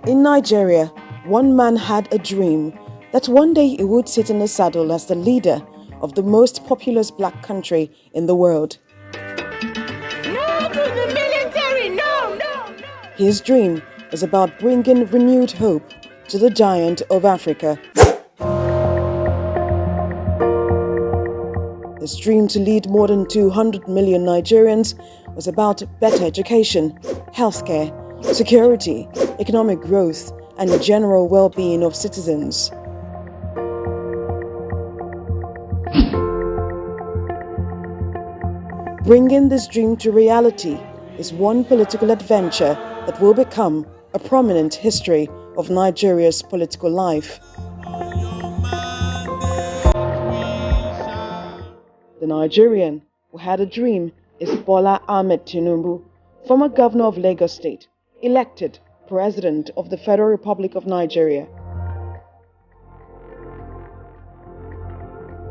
In Nigeria, one man had a dream that one day he would sit in the saddle as the leader of the most populous black country in the world. No to the military, no! His dream was about bringing renewed hope to the giant of Africa. His dream to lead more than 200 million Nigerians was about better education, healthcare, security, economic growth, and general well-being of citizens. Bringing this dream to reality is one political adventure that will become a prominent history of Nigeria's political life. The Nigerian who had a dream is Bola Ahmed Tinubu, former governor of Lagos State, elected President of the Federal Republic of Nigeria.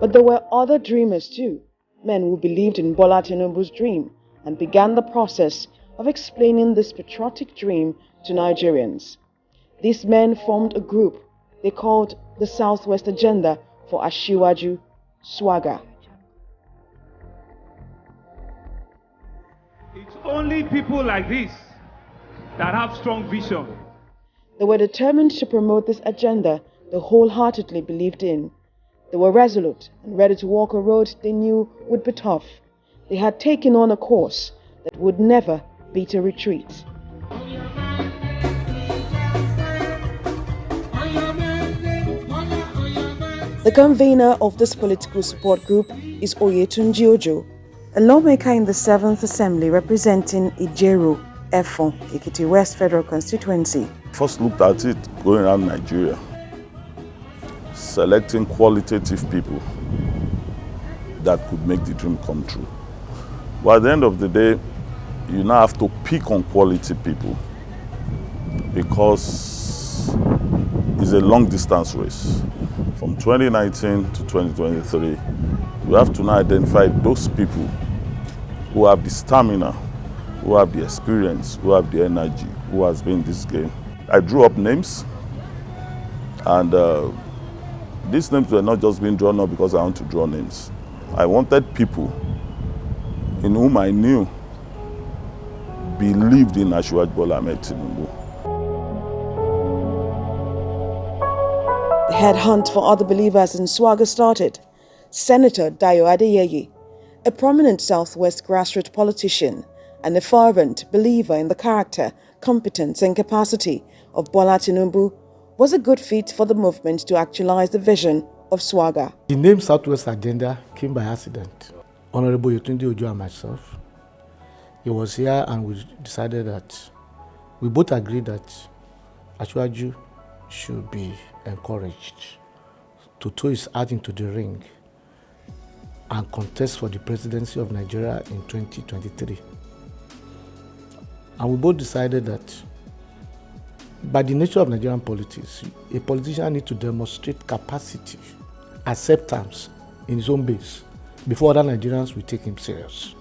But there were other dreamers too, men who believed in Bola Tinubu's dream and began the process of explaining this patriotic dream to Nigerians. These men formed a group they called the Southwest Agenda for Asiwaju, SWAGA. It's only people like this that have strong vision. They were determined to promote this agenda they wholeheartedly believed in. They were resolute and ready to walk a road they knew would be tough. They had taken on a course that would never beat a retreat. The convener of this political support group is Oyetunji Ojo, a lawmaker in the 7th Assembly representing Ijeru, Efon, Ekiti West Federal Constituency. First looked at it going around Nigeria, selecting qualitative people that could make the dream come true. But at the end of the day, you now have to pick on quality people because it's a long distance race. From 2019 to 2023, you have to now identify those people who have the stamina, who have the experience, who have the energy, who has been in this game. I drew up names, and these names were not just being drawn up because I want to draw names. I wanted people in whom I knew believed in Asiwaju Bola Ahmed Tinubu. The headhunt for other believers in SWAGA started. Senator Dayo Adeyeye, a prominent Southwest grassroots politician and a fervent believer in the character, competence and capacity of Bola Tinubu, was a good fit for the movement to actualize the vision of SWAGA. The name Southwest Agenda came by accident. Honorable Oyetunji Ojo and myself, he was here and we decided that we both agreed that Asiwaju should be encouraged to throw his hat into the ring and contest for the presidency of Nigeria in 2023. And we both decided that by the nature of Nigerian politics, a politician needs to demonstrate capacity, acceptance in his own base before other Nigerians will take him serious.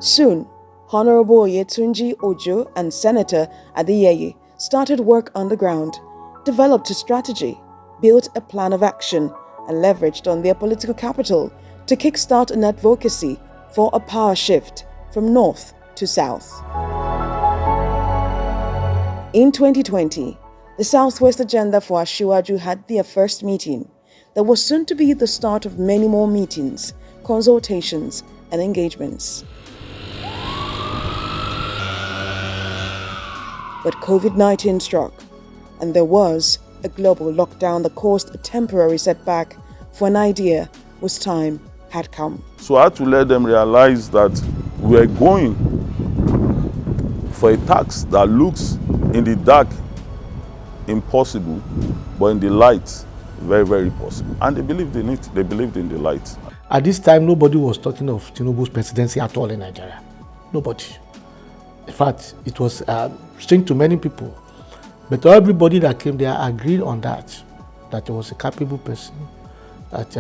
Soon, Honorable Oyetunji Ojo and Senator Adeyeye started work on the ground, developed a strategy, built a plan of action, and leveraged on their political capital to kickstart an advocacy for a power shift from north to south. In 2020, the Southwest Agenda for Asiwaju had their first meeting that was soon to be the start of many more meetings, consultations, and engagements. But COVID-19 struck, and there was a global lockdown that caused a temporary setback for an idea whose time had come. So I had to let them realize that we are going for a tax that looks in the dark impossible, but in the light very, very possible. And they believed in it. They believed in the light. At this time, nobody was talking of Tinubu's presidency at all in Nigeria. Nobody. In fact, it was strange to many people. But everybody that came there agreed on that he was a capable person, that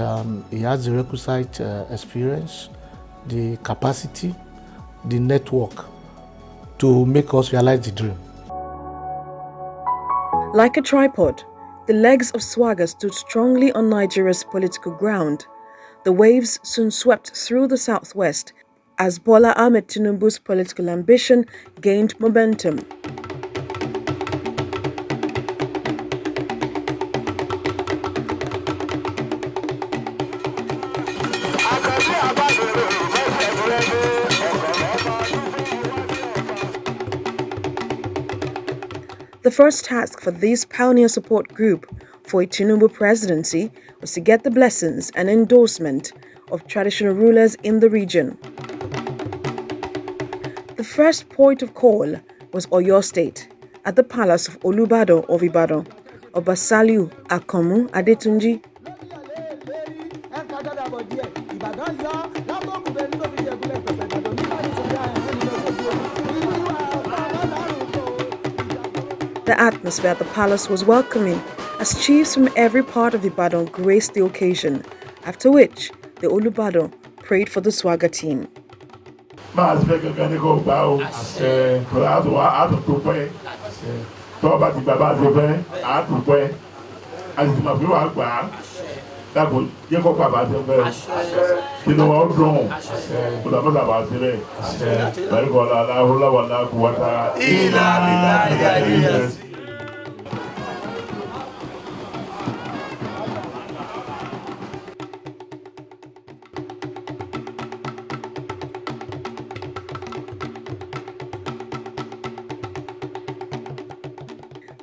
he has the requisite experience, the capacity, the network to make us realize the dream. Like a tripod, the legs of SWAGA stood strongly on Nigeria's political ground. The waves soon swept through the southwest as Bola Ahmed Tinubu's political ambition gained momentum. The first task for this pioneer support group for a Tinubu presidency was to get the blessings and endorsement of traditional rulers in the region. The first point of call was Oyo State, at the palace of Olubado of Ibadan, Obasaliu Akanmu Adetunji. The atmosphere at the palace was welcoming as chiefs from every part of Ibadan graced the occasion, after which the Olubado prayed for the SWAGA team.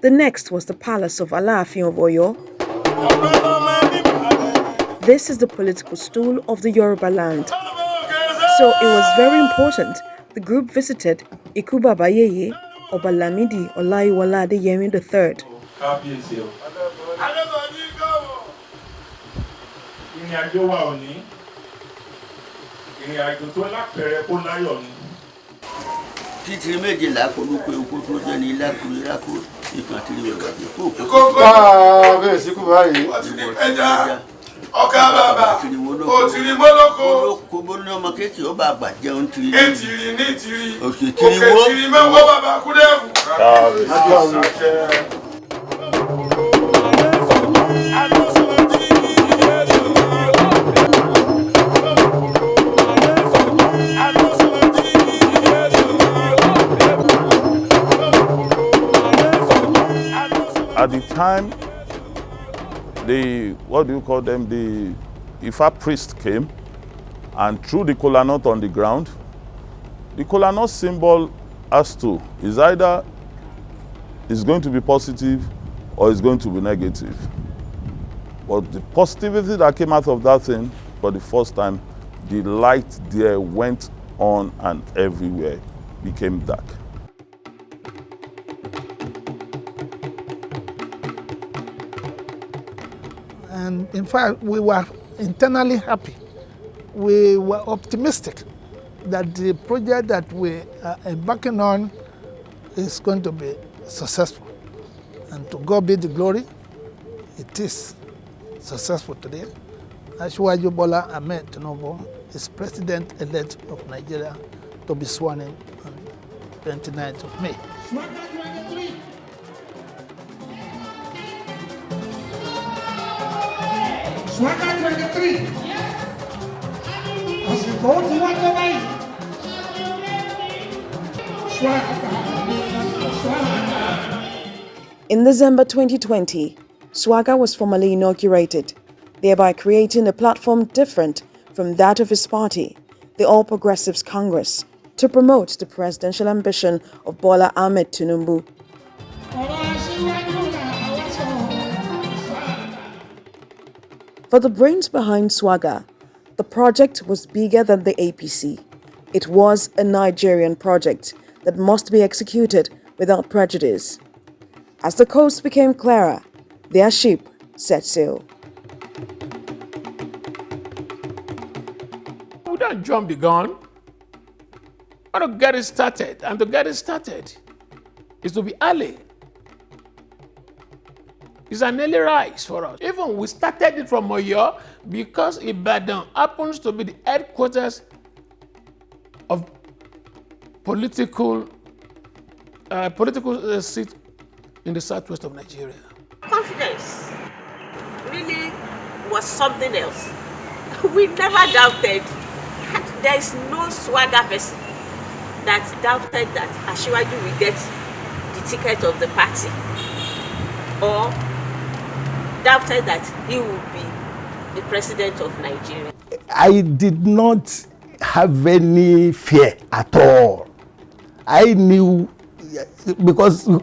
The next was the palace of Alaafin of Oyo. This is the political stool of the Yoruba land. So it was very important the group visited Ikuba Bayeye Obalamidi Olaiwola Adeyemi III. Ọ̀gá bàbá òtìrí mọ́lọ́kọ́ ètìrí ní ìtìrí òkè tìrí mẹ́wọ́ bàbá kúdẹ́fù. At the time, the Ifa priest came and threw the kola nut on the ground. The kola nut symbol is either it's going to be positive or it's going to be negative. But the positivity that came out of that thing, for the first time, the light there went on and everywhere became dark. And in fact, we were internally happy. We were optimistic that the project that we are embarking on is going to be successful. And to God be the glory, it is successful today. Asiwaju Bola Ahmed Tinubu is President-elect of Nigeria to be sworn in on 29th of May. SWAGA 23. As we go to what away. In December 2020, SWAGA was formally inaugurated, thereby creating a platform different from that of his party, the All Progressives Congress, to promote the presidential ambition of Bola Ahmed Tinubu. For the brains behind SWAGA, the project was bigger than the APC. It was a Nigerian project that must be executed without prejudice. As the coast became clearer, their ship set sail. don't jump the gun. I want to get it started. And to get it started is to be early. It's an early rise for us. Even we started it from Oyo because Ibadan happens to be the headquarters of political seat in the southwest of Nigeria. Confidence really was something else. We never doubted. There is no SWAGA person that doubted that Asiwaju will get the ticket of the party or doubted that he will be the president of Nigeria. I did not have any fear at all. I knew, because the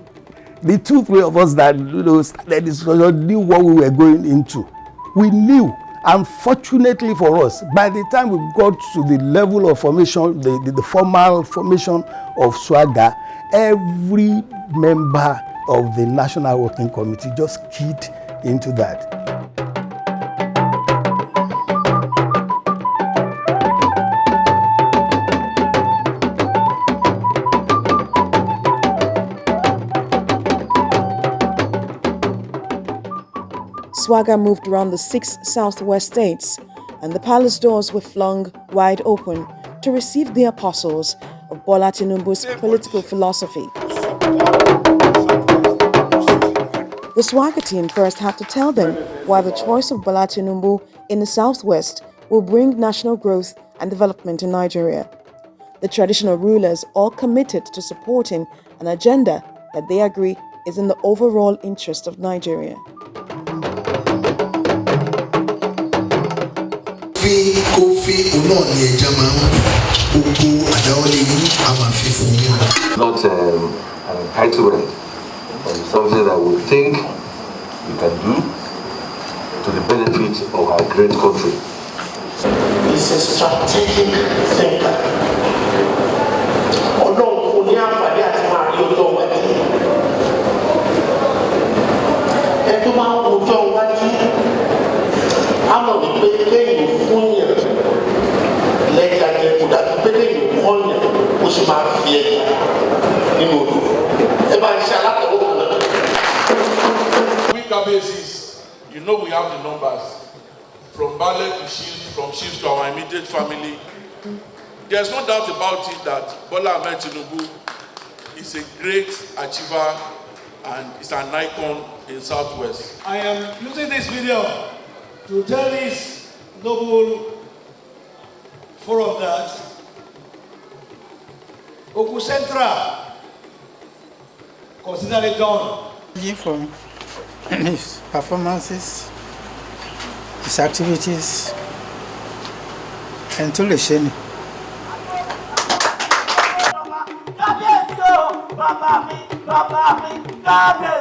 2-3 of us that started this discussion knew what we were going into. We knew, and fortunately for us, by the time we got to the level of formation, the formal formation of SWAGA, every member of the National Working Committee just keyed into that. SWAGA moved around the 6 southwest states, and the palace doors were flung wide open to receive the apostles of Bola Tinubu's political philosophy. The SWAGA team first had to tell them why the choice of Bola Tinubu in the southwest will bring national growth and development in Nigeria. The traditional rulers all committed to supporting an agenda that they agree is in the overall interest of Nigeria. Not an entitlement, but something that we think we can do to the benefit of our great country. He's a strategic thinker. Basis, you know we have the numbers from Bale to Chiefs, from Chiefs to our immediate family. There's no doubt about it that Bola Ahmed Tinubu is a great achiever and is an icon in Southwest. I am using this video to tell this noble forum that Oku Central consider it done. From his performances, his activities, and to listen.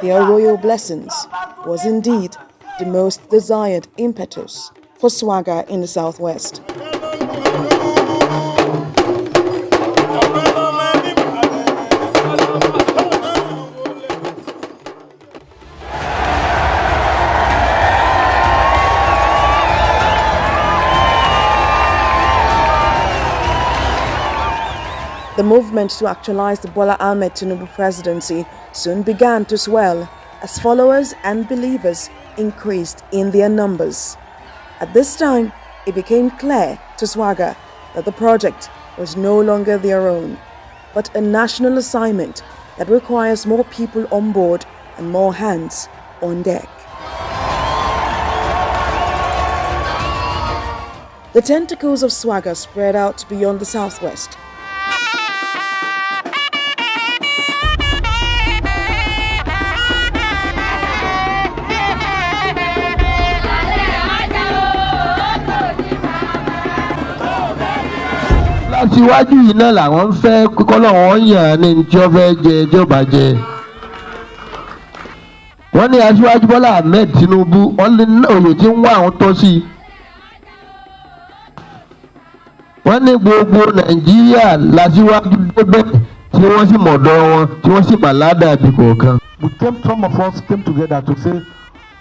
Their royal blessings was indeed the most desired impetus for SWAGA in the southwest. The movement to actualize the Bola Ahmed Tinubu presidency soon began to swell as followers and believers increased in their numbers. At this time, it became clear to SWAGA that the project was no longer their own, but a national assignment that requires more people on board and more hands on deck. The tentacles of SWAGA spread out beyond the southwest. Síwájú yìí náà làwọn ń fẹ́ kọ́kọ́ lọ́wọ́ yàn ní tí ó fẹ́ jẹ tí ó bá jẹ. Wọ́n ní Aṣíwájú Bọ́lá Ahmed Tinubu wọ́n ní òye tí ń wá àwọn tọ́ sí. Wọ́n ní gbogbo Nàìjíríà làṣíwájú débẹ̀ tí wọ́n sì mọ̀dọ́ wọn tí wọ́n sì pàládà bí kọ̀ọ̀kan. Some of us came together to say,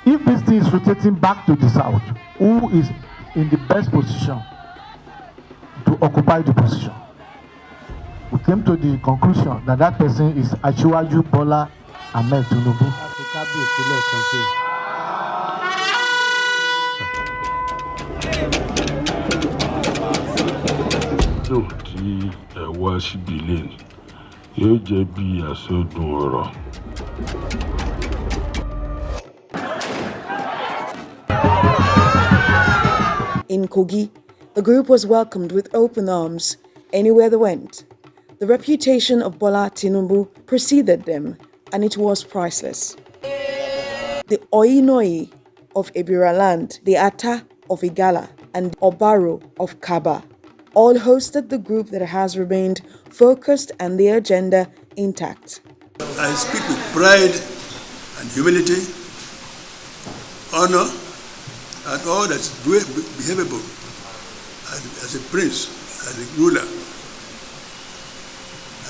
if this thing is rotating back to the south, who is in the best position to occupy the position. We came to the conclusion that that person is Asiwaju Bola Ahmed Tinubu. tí ẹ wá síbi ilé yóò jẹ́ bí àsọdùn ọ̀rọ̀. In Kogi, the group was welcomed with open arms anywhere they went. The reputation of Bola Tinubu preceded them, and it was priceless. The Oinoi of Ebira land, the Ata of Igala, and Obaro of Kaba all hosted the group that has remained focused and their agenda intact. I speak with pride and humility, honor, and all that's behavable as a prince, as a ruler.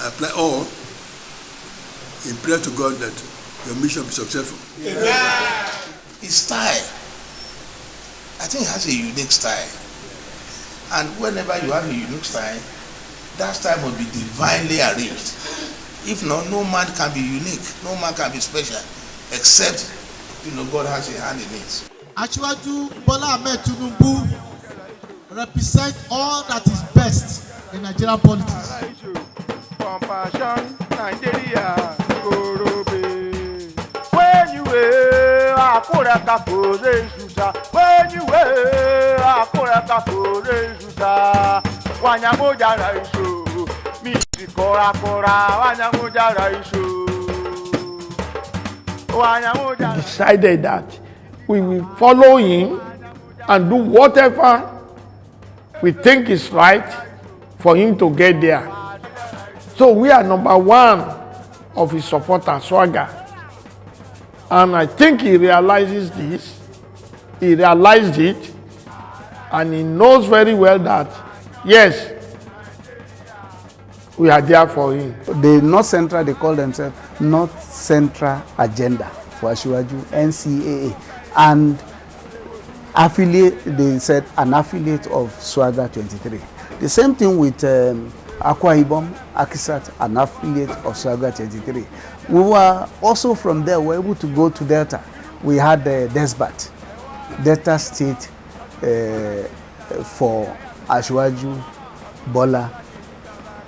I apply all in prayer to God that your mission be successful. His style, I think he has a unique style. And whenever you have a unique style, that style must be divinely arranged. If not, no man can be unique, no man can be special, except, God has a hand in it. Asiwaju Bola Ahmed Tinubu represent all that is best in Nigerian politics. Compassion, Nigeria, Gorobe. When you were a Kuraka Pose Susa, when you were a Kuraka Pose Susa, Wanyamoja Raiso, Missy Kora Kora, Wanyamoja Raiso. Decided that we will follow him and do whatever we think is right for him to get there. So we are number one of his supporters, SWAGA. And I think he realizes this. He realized it. And he knows very well that, yes, we are there for him. The North Central, they call themselves North Central Agenda for Asiwaju, NCAA. And affiliate, they said an affiliate of SWAGA 23. The same thing with Akwa Ibom, Akisat, an affiliate of SWAGA 23. We were also from there, we were able to go to Delta. We had Desbat, Delta State for Asiwaju Bola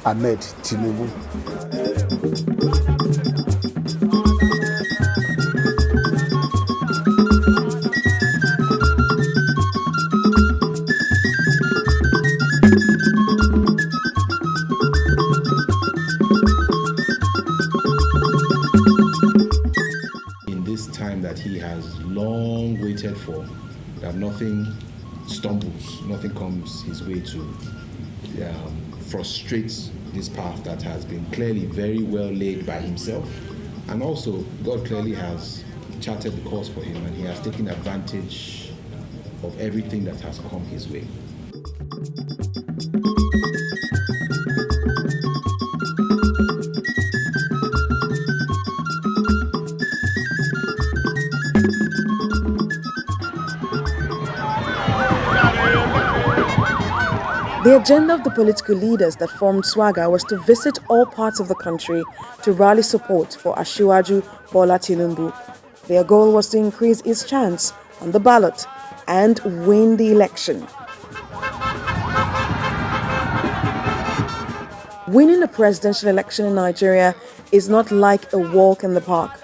Ahmed Tinubu. In this time that he has long waited for, that nothing stumbles, nothing comes his way to frustrate this path that has been clearly very well laid by himself. And also, God clearly has charted the course for him, and he has taken advantage of everything that has come his way. The agenda of the political leaders that formed SWAGA was to visit all parts of the country to rally support for Asiwaju Bola Tinubu. Their goal was to increase his chance on the ballot and win the election. Winning a presidential election in Nigeria is not like a walk in the park,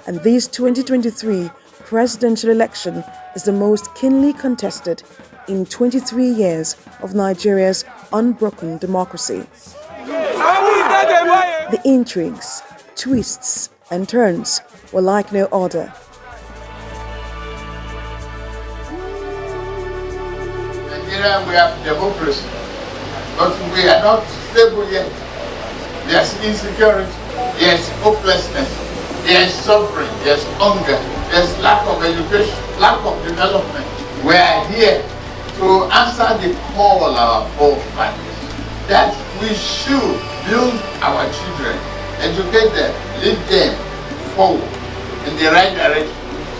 and this 2023 presidential election is the most keenly contested in 23 years of Nigeria's unbroken democracy. The intrigues, twists, and turns were like no other. Nigeria, we have democracy, but we are not stable yet. There's insecurity, there's hopelessness, there's suffering, there's hunger, there's lack of education, lack of development. We are here to answer the call of our forefathers that we should build our children, educate them, lead them forward in the right direction,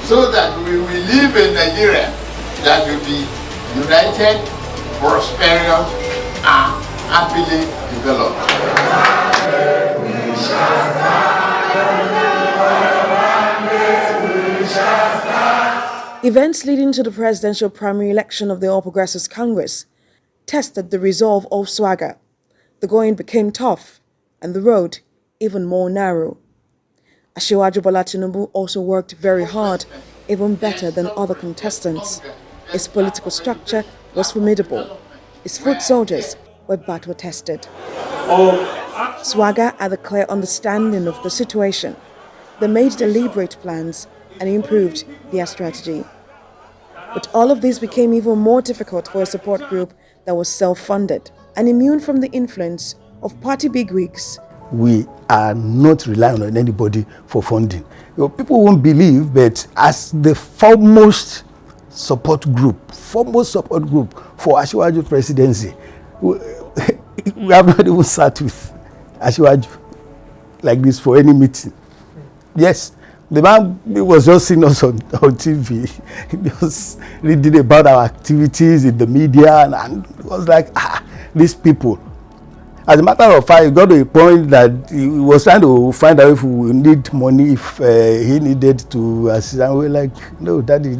so that we will live in Nigeria that will be united, prosperous, are happily developed. Events leading to the presidential primary election of the All Progressives Congress tested the resolve of SWAGA. The going became tough and the road even more narrow. Asiwaju Bola Tinubu also worked very hard, even better than other contestants. His political structure was formidable. His foot soldiers were battle-tested. SWAGA had a clear understanding of the situation. They made deliberate plans and improved their strategy. But all of this became even more difficult for a support group that was self-funded and immune from the influence of party bigwigs. We are not relying on anybody for funding. People won't believe, but as the foremost support group for Asiwaju presidency, we have not even sat with Asiwaju like this for any meeting. Yes, the man was just seeing us on TV. He was reading about our activities in the media, and it was like, these people. As a matter of fact, it got to a point that he was trying to find out if we need money, if he needed to assist. And we were like, no, Daddy,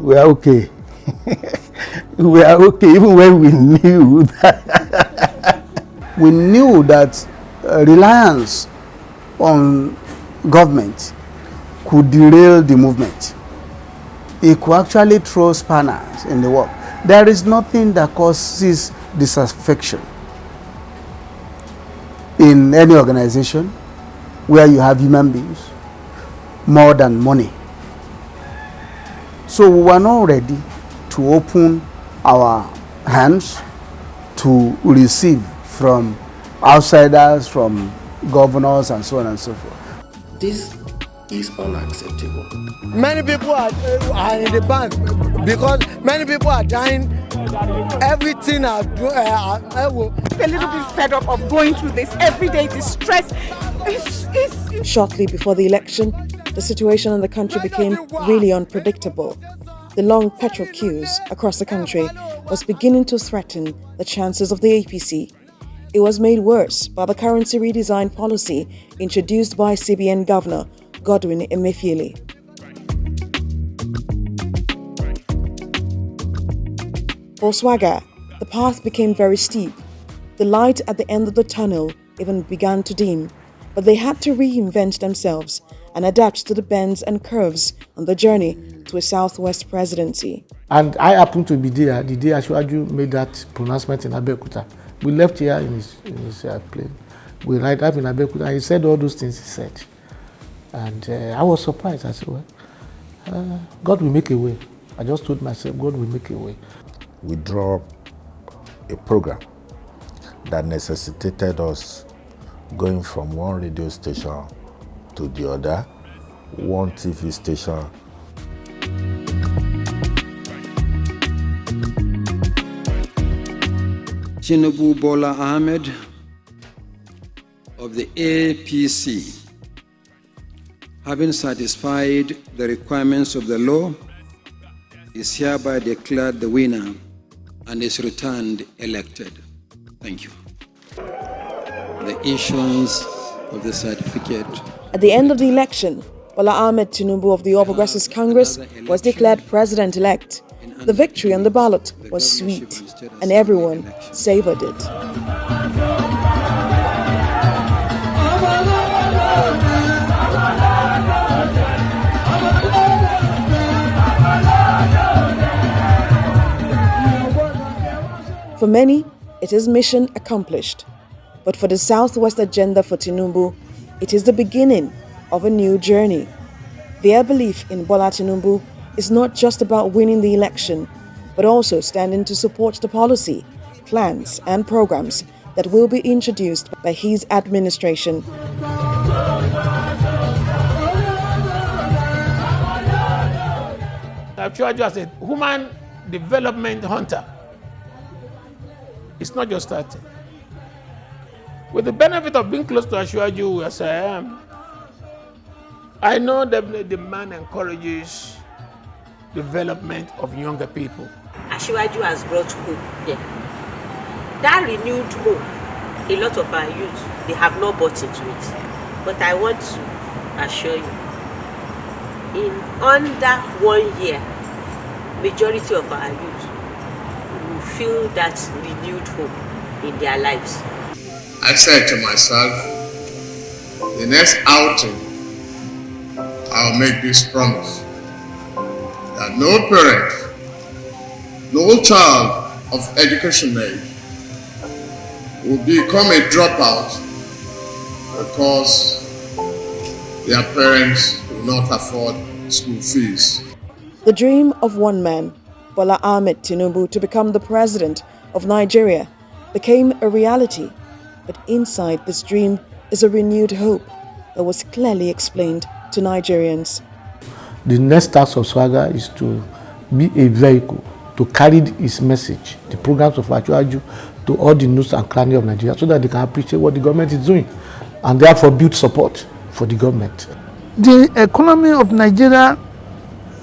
we are okay. We are okay, even when we knew that. We knew that reliance on government could derail the movement. It could actually throw spanners in the work. There is nothing that causes disaffection in any organization where you have human beings more than money. So we were not ready to open our hands to receive from outsiders, from governors, and so on and so forth. This is unacceptable. Many people are in the bank because many people are dying. Everything are a little bit fed up of going through this every day. The stress. Shortly before the election, the situation in the country became really unpredictable. The long petrol queues across the country was beginning to threaten the chances of the APC. It was made worse by the currency redesign policy introduced by CBN Governor Godwin Emefiele. For SWAGA, the path became very steep. The light at the end of the tunnel even began to dim, but they had to reinvent themselves and adapt to the bends and curves on the journey to a Southwest presidency. And I happened to be there the day Asiwaju made that pronouncement in Abeokuta. We left here in his plane. We arrived up in Abeokuta, and he said all those things he said. And I was surprised. I said, well, God will make a way. I just told myself, God will make a way. We draw a program that necessitated us going from one radio station to the other, one TV station. Tinubu Bola Ahmed of the APC, having satisfied the requirements of the law, is hereby declared the winner and is returned elected. Thank you. The issuance of the certificate. At the end of the election, Bola Ahmed Tinubu of the All Progressives Congress was declared president-elect. The victory on the ballot was sweet, and everyone savored it. For many, it is mission accomplished. But for the Southwest agenda for Tinubu, it is the beginning of a new journey. Their belief in Bola Tinubu is not just about winning the election, but also standing to support the policy, plans, and programs that will be introduced by his administration. Asiwaju as a human development hunter, it's not just starting. With the benefit of being close to Asiwaju as I am, I know that the man encourages development of younger people. Asiwaju has brought hope here. that renewed hope, a lot of our youth, they have not bought into it. But I want to assure you, in under 1 year, majority of our youth will feel that renewed hope in their lives. I said to myself, the next outing, I'll make this promise, that no parent, no child of education age will become a dropout because their parents will not afford school fees. The dream of one man, Bola Ahmed Tinubu, to become the president of Nigeria became a reality. But inside this dream is a renewed hope that was clearly explained to Nigerians. The next task of SWAGA is to be a vehicle to carry his message, the programs of Asiwaju, to all the nooks and crannies of Nigeria so that they can appreciate what the government is doing and therefore build support for the government. The economy of Nigeria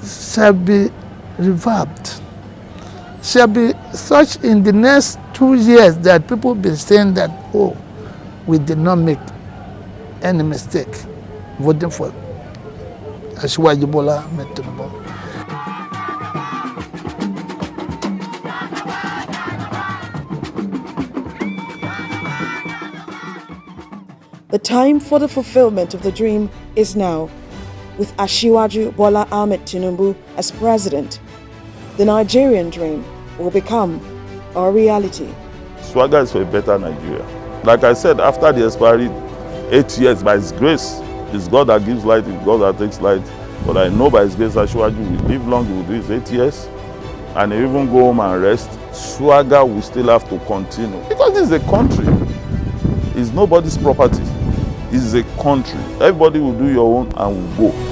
shall be revamped, shall be such in the next 2 years that people will be saying that, oh, we did not make any mistake voting for Asiwaju Bola Ahmed Tinubu. The time for the fulfillment of the dream is now. With Asiwaju Bola Ahmed Tinubu as president, the Nigerian dream will become our reality. SWAGA is for a better Nigeria. Like I said, after the expiry, 8 years, by His grace, it's God that gives light, it's God that takes light. But I know by His grace, Asiwaju will live long, he will do his 8 years, and he even go home and rest. SWAGA will still have to continue. Because this is a country. It's nobody's property. This is a country. Everybody will do your own and will go.